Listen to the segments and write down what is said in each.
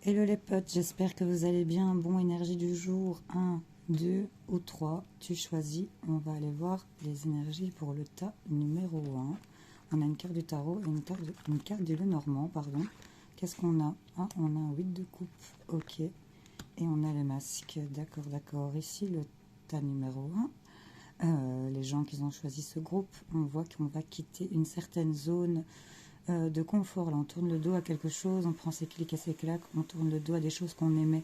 Hello les potes, j'espère que vous allez bien. Bon, énergie du jour, un, 2 ou 3, tu choisis. On va aller voir les énergies pour le tas numéro un. On a une carte du tarot et une carte du Lenormand, pardon. Qu'est-ce qu'on a? Ah, on a un 8 de coupe, ok. Et on a les masques, d'accord, d'accord. Ici, le tas numéro un. Les gens qui ont choisi ce groupe, on voit qu'on va quitter une certaine zone de confort. Là, on tourne le dos à quelque chose, on prend ses clics et ses claques, on tourne le dos à des choses qu'on aimait,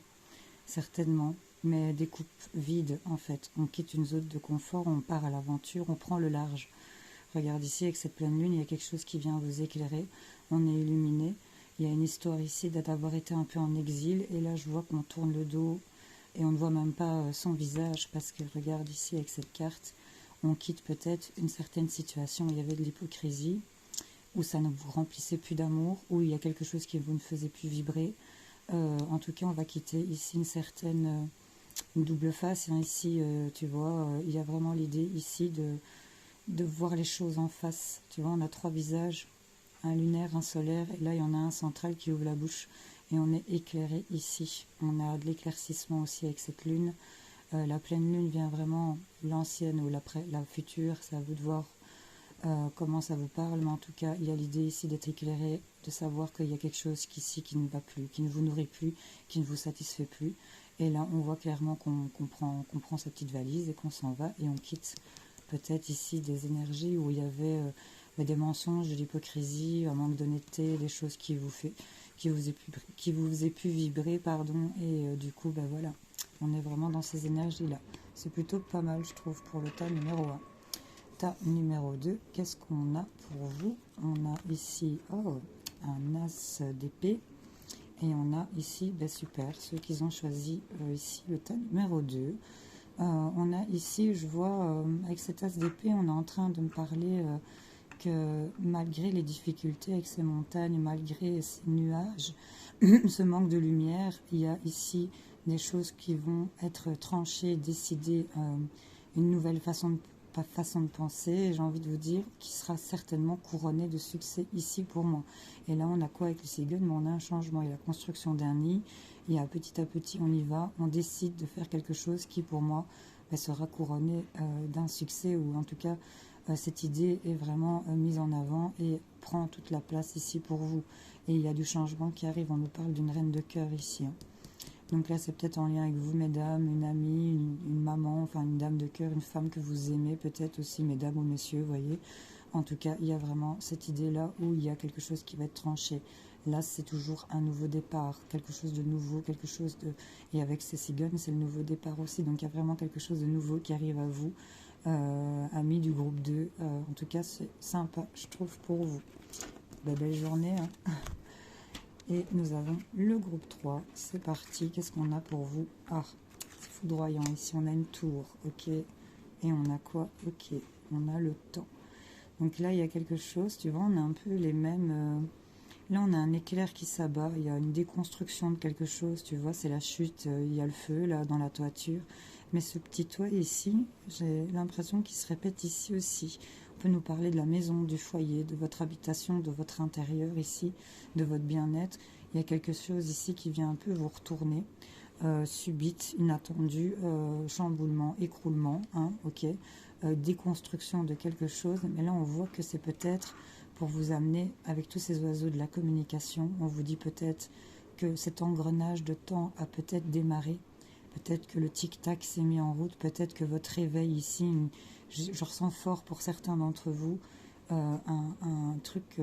certainement, mais des coupes vides en fait. On quitte une zone de confort, on part à l'aventure, on prend le large. Regarde ici, avec cette pleine lune, il y a quelque chose qui vient vous éclairer, on est illuminé. Il y a une histoire ici d'avoir été un peu en exil, et là je vois qu'on tourne le dos, et on ne voit même pas son visage, parce que regarde ici avec cette carte, on quitte peut-être une certaine situation où il y avait de l'hypocrisie, où ça ne vous remplissait plus d'amour, où il y a quelque chose qui vous ne faisait plus vibrer. En tout cas, on va quitter ici une certaine une double face. Hein, ici, tu vois, il y a vraiment l'idée ici de voir les choses en face. Tu vois, on a trois visages, un lunaire, un solaire, et là, il y en a un central qui ouvre la bouche. Et on est éclairé ici. On a de l'éclaircissement aussi avec cette lune. La pleine lune vient vraiment l'ancienne ou la future. C'est à vous de voir comment ça vous parle, mais en tout cas, il y a l'idée ici d'être éclairé, de savoir qu'il y a quelque chose ici qui ne va plus, qui ne vous nourrit plus, qui ne vous satisfait plus. Et là, on voit clairement qu'on prend sa petite valise et qu'on s'en va et on quitte peut-être ici des énergies où il y avait des mensonges, de l'hypocrisie, un manque d'honnêteté, des choses qui vous faisaient plus vibrer, pardon. Et du coup, ben voilà, on est vraiment dans ces énergies-là. C'est plutôt pas mal, je trouve, pour le tas numéro un. Tas numéro 2, qu'est-ce qu'on a pour vous? On a ici un as d'épée. Et on a ici, ben super, ceux qui ont choisi ici le tas numéro 2. On a ici, je vois, avec cet as d'épée, on est en train de me parler que malgré les difficultés avec ces montagnes, malgré ces nuages, ce manque de lumière, il y a ici des choses qui vont être tranchées, décidées, une nouvelle façon de penser, j'ai envie de vous dire, qui sera certainement couronnée de succès ici pour moi. Et là, on a quoi avec le Sigun? On a un changement, il y a la construction d'un nid, il y a petit à petit, on y va, on décide de faire quelque chose qui, pour moi, sera couronné d'un succès, ou en tout cas, cette idée est vraiment mise en avant et prend toute la place ici pour vous. Et il y a du changement qui arrive, on nous parle d'une reine de cœur ici. Hein. Donc là, c'est peut-être en lien avec vous, mesdames, une amie, une maman, enfin une dame de cœur, une femme que vous aimez, peut-être aussi, mesdames ou messieurs, vous voyez. En tout cas, il y a vraiment cette idée-là où il y a quelque chose qui va être tranché. Là, c'est toujours un nouveau départ, quelque chose de nouveau, quelque chose de... Et avec ces cigognes, c'est le nouveau départ aussi. Donc, il y a vraiment quelque chose de nouveau qui arrive à vous, amis du groupe 2. En tout cas, c'est sympa, je trouve, pour vous. Belle journée, hein. Et nous avons le groupe 3. C'est parti. Qu'est-ce qu'on a pour vous? Ah, c'est foudroyant. Ici, on a une tour. Ok. Et on a quoi? Ok. On a le temps. Donc là, il y a quelque chose. Tu vois, on a un peu les mêmes... Là, on a un éclair qui s'abat. Il y a une déconstruction de quelque chose. Tu vois, c'est la chute. Il y a le feu, là, dans la toiture. Mais ce petit toit ici, j'ai l'impression qu'il se répète ici aussi. On peut nous parler de la maison, du foyer, de votre habitation, de votre intérieur ici, de votre bien-être. Il y a quelque chose ici qui vient un peu vous retourner. Subite, inattendu, chamboulement, écroulement, hein, ok, déconstruction de quelque chose. Mais là, on voit que c'est peut-être pour vous amener avec tous ces oiseaux de la communication. On vous dit peut-être que cet engrenage de temps a peut-être démarré. Peut-être que le tic-tac s'est mis en route, peut-être que votre réveil ici, je ressens fort pour certains d'entre vous, un truc,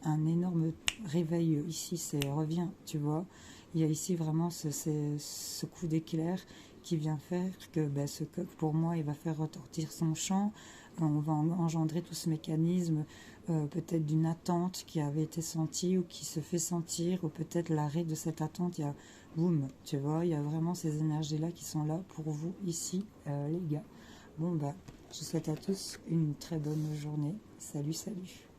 un énorme réveil ici, c'est revient, tu vois. Il y a ici vraiment ce coup d'éclair qui vient faire que ce coq, pour moi, il va faire retentir son chant. On va engendrer tout ce mécanisme, peut-être d'une attente qui avait été sentie ou qui se fait sentir, ou peut-être l'arrêt de cette attente. Il y a boum, tu vois, il y a vraiment ces énergies-là qui sont là pour vous ici, les gars. Bon, je vous souhaite à tous une très bonne journée. Salut, salut.